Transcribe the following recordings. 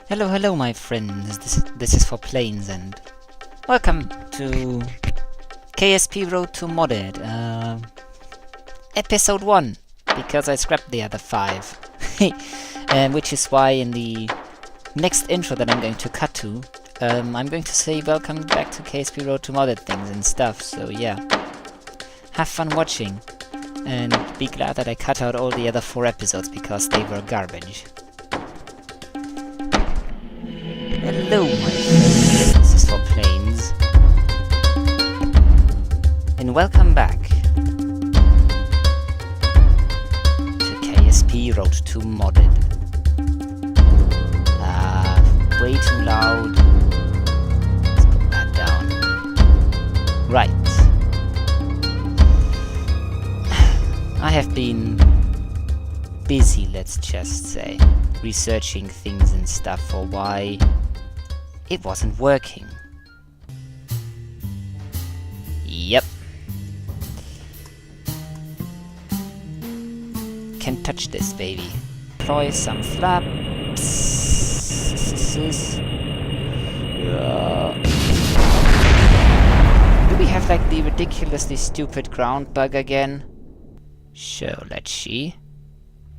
Hello, hello, my friends. This is for planes, and welcome to KSP Road to Modded, episode 1, because I scrapped the other 5. Which is why in the next intro that I'm going to cut to, I'm going to say welcome back to KSP Road to Modded things and stuff, so yeah. Have fun watching, and be glad that I cut out all the other 4 episodes, because they were garbage. Hello, my friends. This is for planes. And welcome back to KSP Road to Modded. Way too loud. Let's put that down. Right. I have been busy, let's just say, researching things and stuff for why it wasn't working. Yep. Can touch this, baby. Deploy some flaps. Do we have like the ridiculously stupid ground bug again? So let's see.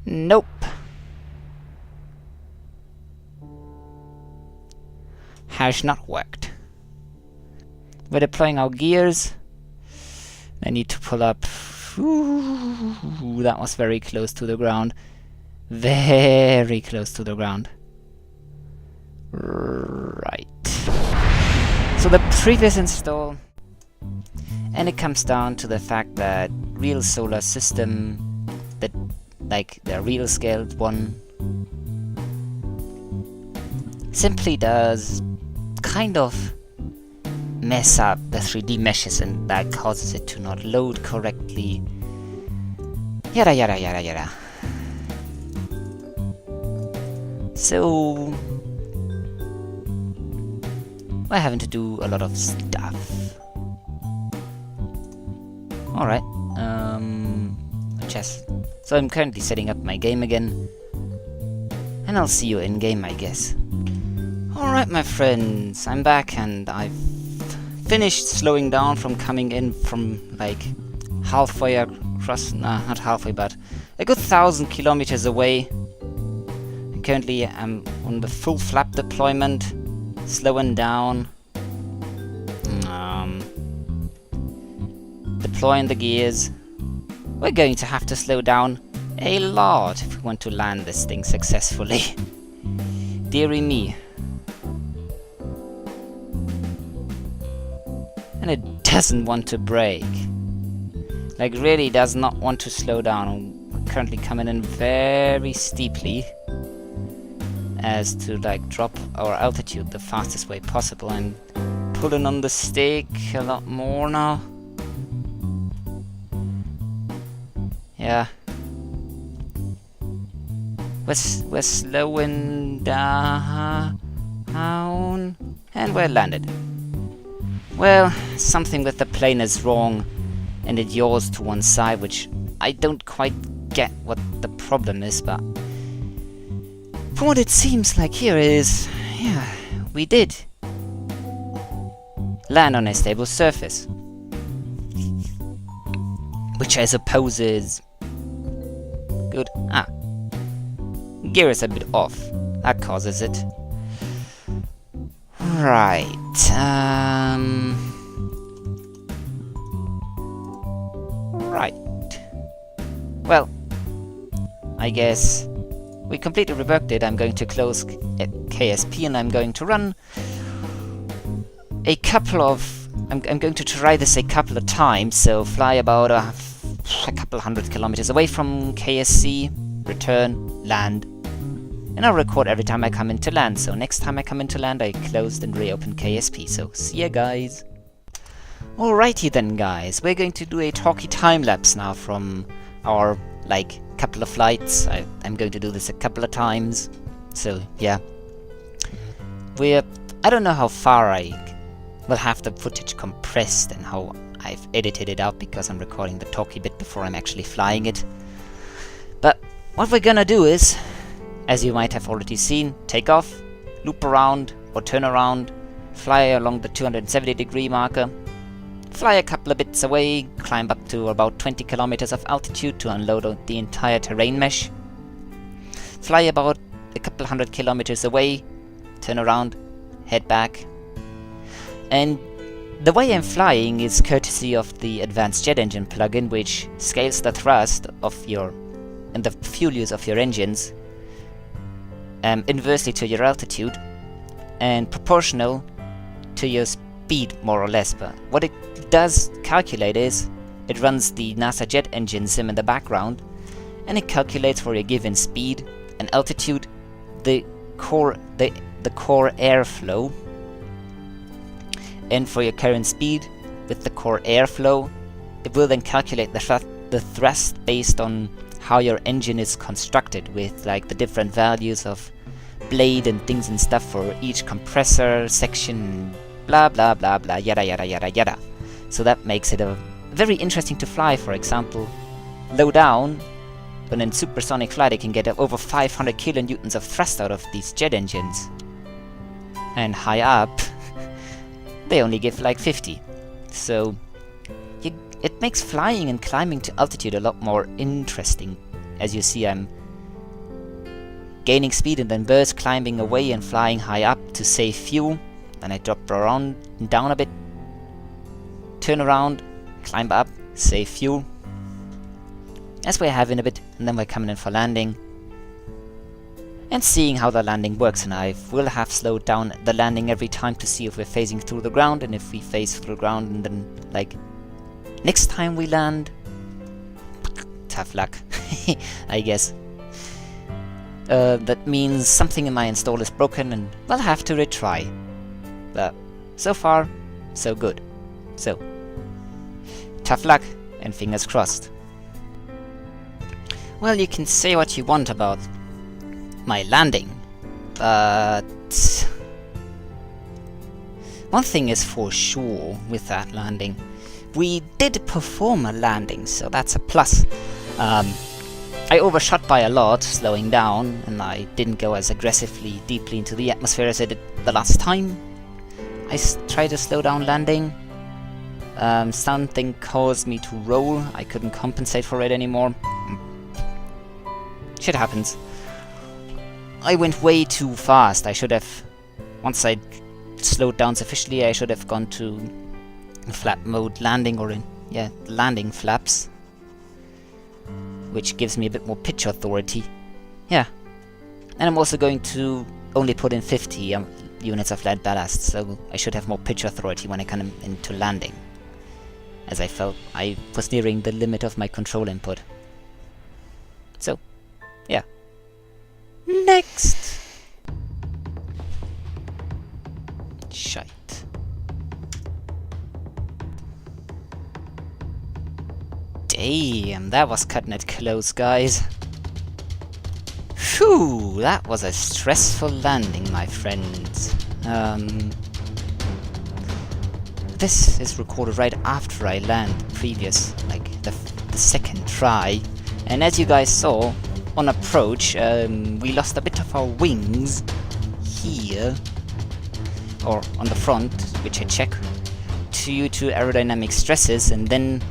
Nope. Has not worked. We're deploying our gears. I need to pull up. Ooh, that was very close to the ground. Very close to the ground. Right. So the previous install, and it comes down to the fact that real solar system, that like the real scaled one, simply does kind of mess up the 3D meshes, and that causes it to not load correctly. Yada yada yada yada. So we're having to do a lot of stuff. Alright. So I'm currently setting up my game again. And I'll see you in game, I guess. Alright, my friends, I'm back and I've finished slowing down from coming in from like halfway across, not halfway, but a good 1,000 kilometers away. And currently I'm on the full flap deployment, slowing down, deploying the gears. We're going to have to slow down a lot if we want to land this thing successfully. Dearie me. And it doesn't want to brake. Like, really does not want to slow down. We're currently coming in very steeply as to like drop our altitude the fastest way possible. I'm pulling on the stick a lot more now. Yeah. We're slowing down. And we're landed. Well, something with the plane is wrong, and it yaws to one side, which I don't quite get what the problem is, but from what it seems like here is, yeah, we did land on a stable surface, which I suppose is good. Gear is a bit off. That causes it. Right. Right. Well, I guess we completely reworked it. I'm going to close KSP and I'm going to run a couple of... I'm going to try this a couple of times, so fly about a couple 100 kilometers away from KSC, return, land, and I'll record every time I come into land. So next time I come into land, I closed and reopened KSP. So see ya, guys. Alrighty then, guys. We're going to do a talkie time lapse now from our like couple of flights. I'm going to do this a couple of times. So yeah, I don't know how far I will have the footage compressed and how I've edited it out, because I'm recording the talkie bit before I'm actually flying it. But what we're gonna do is, as you might have already seen, take off, loop around or turn around, fly along the 270-degree marker, fly a couple of bits away, climb up to about 20 kilometers of altitude to unload the entire terrain mesh, fly about a couple hundred kilometers away, turn around, head back. And the way I'm flying is courtesy of the Advanced Jet Engine plugin, which scales the thrust of your and the fuel use of your engines inversely to your altitude and proportional to your speed, more or less. But what it does calculate is it runs the NASA jet engine sim in the background, and it calculates for your given speed and altitude the core airflow, and for your current speed with the core airflow, it will then calculate the thrust based on how your engine is constructed, with like the different values of blade and things and stuff for each compressor section, blah blah blah blah, yada yada yada yada. So that makes it a very interesting to fly. For example, low down, when in supersonic flight it can get over 500 kilonewtons of thrust out of these jet engines, and high up they only give like 50. So it makes flying and climbing to altitude a lot more interesting. As you see, I'm gaining speed and then burst climbing away and flying high up to save fuel. Then I drop around and down a bit, turn around, climb up, save fuel. As we're having a bit, and then we're coming in for landing and seeing how the landing works. And I will have slowed down the landing every time to see if we're phasing through the ground, and if we phase through the ground, and then like next time we land, tough luck, I guess. That means something in my install is broken and we'll have to retry. But so far, so good. So, tough luck and fingers crossed. Well, you can say what you want about my landing, but one thing is for sure with that landing. We did perform a landing, so that's a plus. I overshot by a lot, slowing down, and I didn't go as aggressively deeply into the atmosphere as I did the last time. I tried to slow down landing. Something caused me to roll. I couldn't compensate for it anymore. Shit happens. I went way too fast. I should have, once I slowed down sufficiently, I should have gone to flap mode landing, or in, yeah, landing flaps, which gives me a bit more pitch authority. Yeah. And I'm also going to only put in 50 units of lead ballast, so I should have more pitch authority when I come into landing, as I felt I was nearing the limit of my control input. So, yeah. Next! Shite. Damn, that was cutting it close, guys. Phew, that was a stressful landing, my friends. This is recorded right after I land previous, like the second try. And as you guys saw, on approach, we lost a bit of our wings here, or on the front, which I check, due to aerodynamic stresses, and then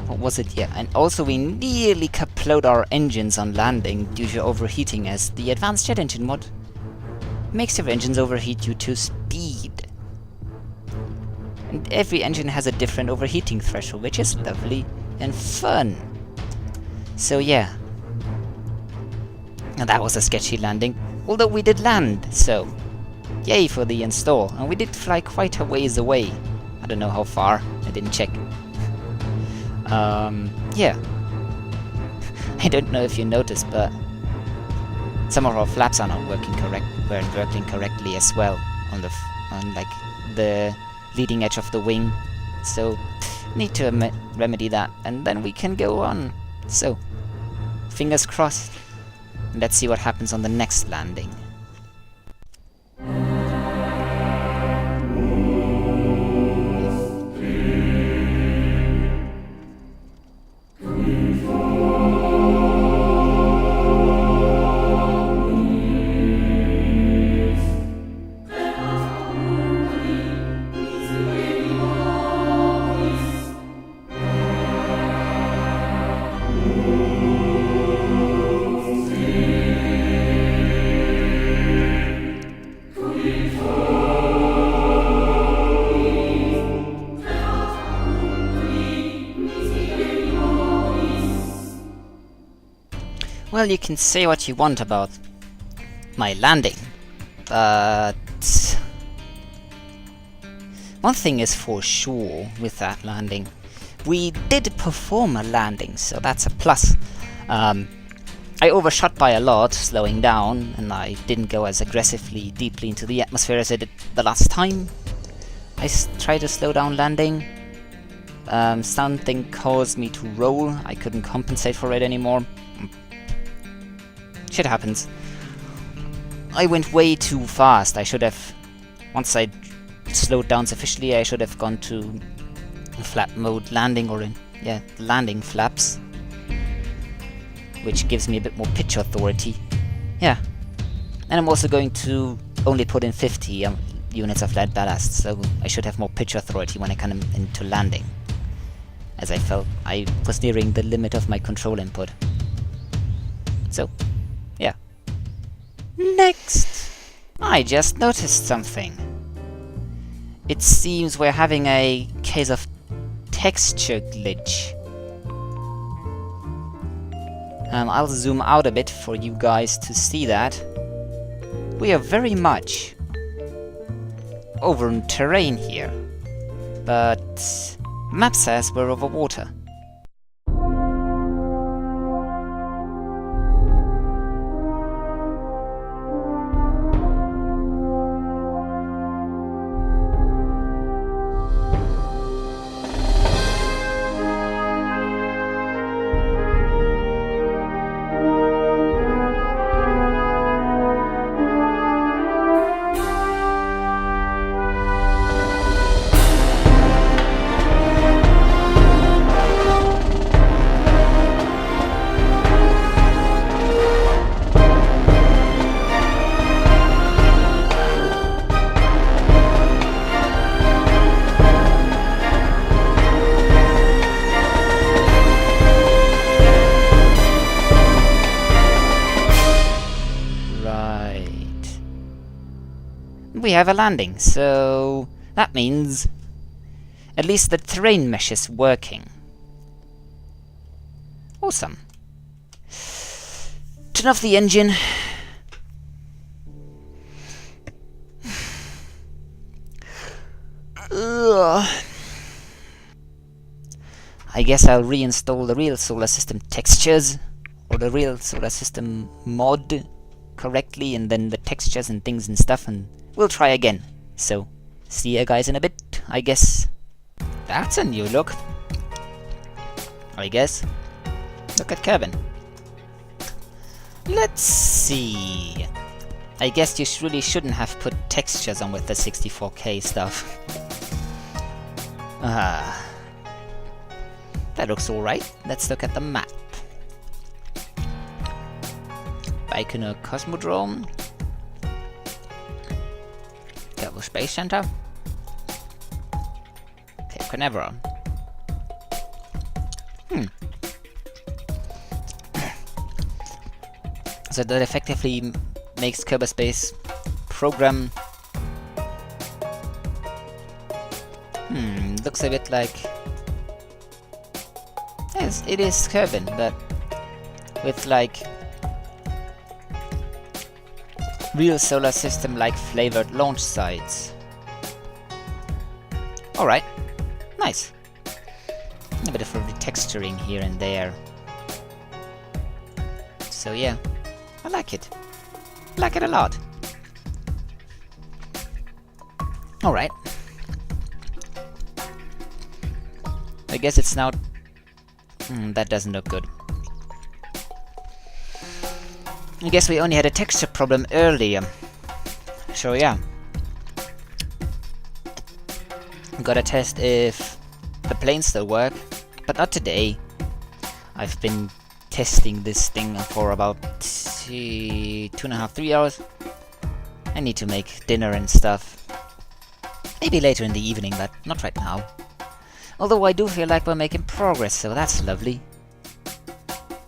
what was it? Yeah, and also we nearly kaplowed our engines on landing due to overheating, as the Advanced Jet Engine mod makes your engines overheat due to speed. And every engine has a different overheating threshold, which is lovely and fun. So yeah. And that was a sketchy landing, although we did land, so yay for the install. And we did fly quite a ways away. I don't know how far, I didn't check. Yeah. I don't know if you noticed, but some of our flaps are not weren't working correctly as well on like the leading edge of the wing. So need to remedy that, and then we can go on. So fingers crossed. Let's see what happens on the next landing. Well, you can say what you want about my landing, but one thing is for sure with that landing. We did perform a landing, so that's a plus. I overshot by a lot, slowing down, and I didn't go as aggressively deeply into the atmosphere as I did the last time I tried to slow down landing. Something caused me to roll. I couldn't compensate for it anymore. Shit happens. I went way too fast. I should have, once I slowed down sufficiently, I should have gone to flap mode landing, or landing flaps, which gives me a bit more pitch authority. Yeah. And I'm also going to only put in 50 units of lead ballast, so I should have more pitch authority when I come into landing, as I felt I was nearing the limit of my control input. So, yeah. Next! I just noticed something. It seems we're having a case of texture glitch. I'll zoom out a bit for you guys to see that. We are very much over in terrain here, but map says we're over water. We have a landing, so that means at least the terrain mesh is working. Awesome. Turn off the engine. Ugh. I guess I'll reinstall the real solar system textures, or the real solar system mod correctly, and then the textures and things and stuff, and we'll try again. So, see you guys in a bit, I guess. That's a new look, I guess. Look at Kerbin. Let's see. I guess you really shouldn't have put textures on with the 64K stuff. That looks alright. Let's look at the map. Baikonur Cosmodrome. Kerbal Space Center. Cape Canaveral. So that effectively makes Kerbal Space Program looks a bit like, yes, it is Kerbin, but with like real solar system like flavored launch sites. Alright, nice. A bit of a retexturing here and there. So yeah, I like it. I like it a lot. Alright. I guess it's now... that doesn't look good. I guess we only had a texture problem earlier. So yeah. Gotta test if the planes still work, but not today. I've been testing this thing for about 2.5, 3 hours. I need to make dinner and stuff. Maybe later in the evening, but not right now. Although I do feel like we're making progress, so that's lovely.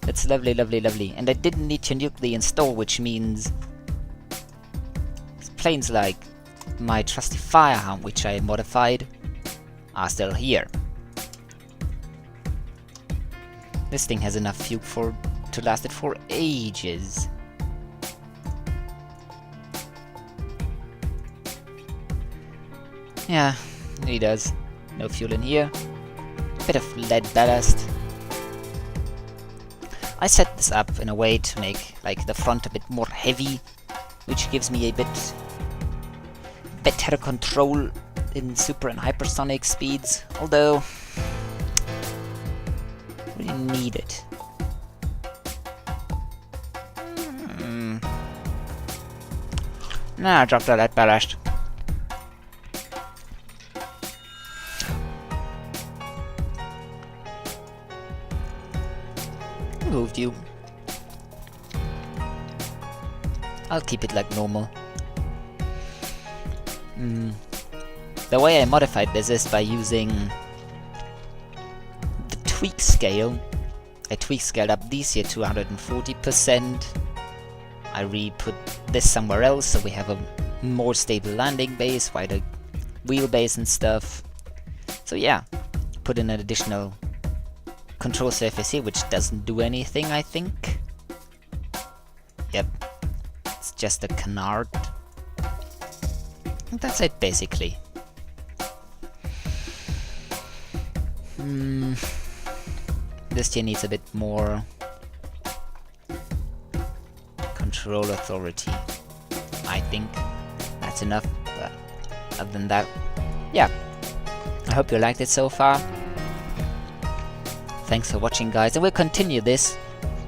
That's lovely, lovely, lovely. And I didn't need to nuke the install, which means planes like my trusty Firehound, which I modified, are still here. This thing has enough fuel to to last it for ages. Yeah, he does. No fuel in here. Bit of lead ballast. I set this up in a way to make like the front a bit more heavy, which gives me a bit better control in super and hypersonic speeds, although I really need it. Nah, I dropped the lead ballast. Moved you. I'll keep it like normal. The way I modified this is by using the tweak scale. I tweak scaled up these here to 140%. I re-put this somewhere else so we have a more stable landing base, wider wheelbase and stuff. So yeah, put in an additional control surface here, which doesn't do anything, I think. Yep, it's just a canard. And that's it, basically. This here needs a bit more control authority. I think that's enough, but other than that, yeah. I hope you liked it so far. Thanks for watching, guys, and we'll continue this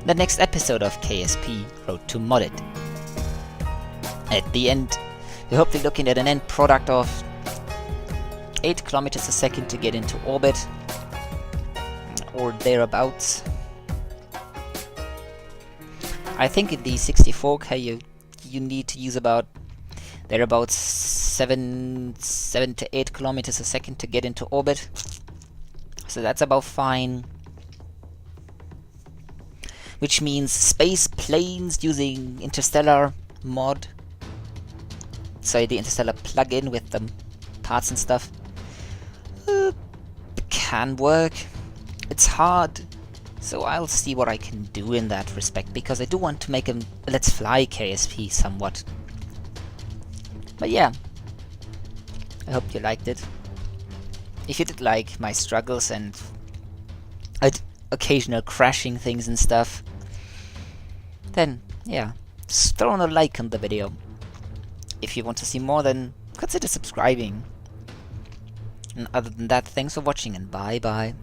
in the next episode of KSP Road to Modded. At the end, we're hopefully looking at an end product of 8 kilometers a second to get into orbit, or thereabouts. I think in the 64K you need to use about thereabouts 7 to 8 kilometers a second to get into orbit. So that's about fine. Which means space planes using interstellar mod. So the interstellar plugin with the parts and stuff can work. It's hard, so I'll see what I can do in that respect, because I do want to make a Let's Fly KSP somewhat. But yeah, I hope you liked it. If you did like my struggles and occasional crashing things and stuff, then yeah, just throw on a like on the video. If you want to see more, then consider subscribing. And other than that, thanks for watching and bye bye.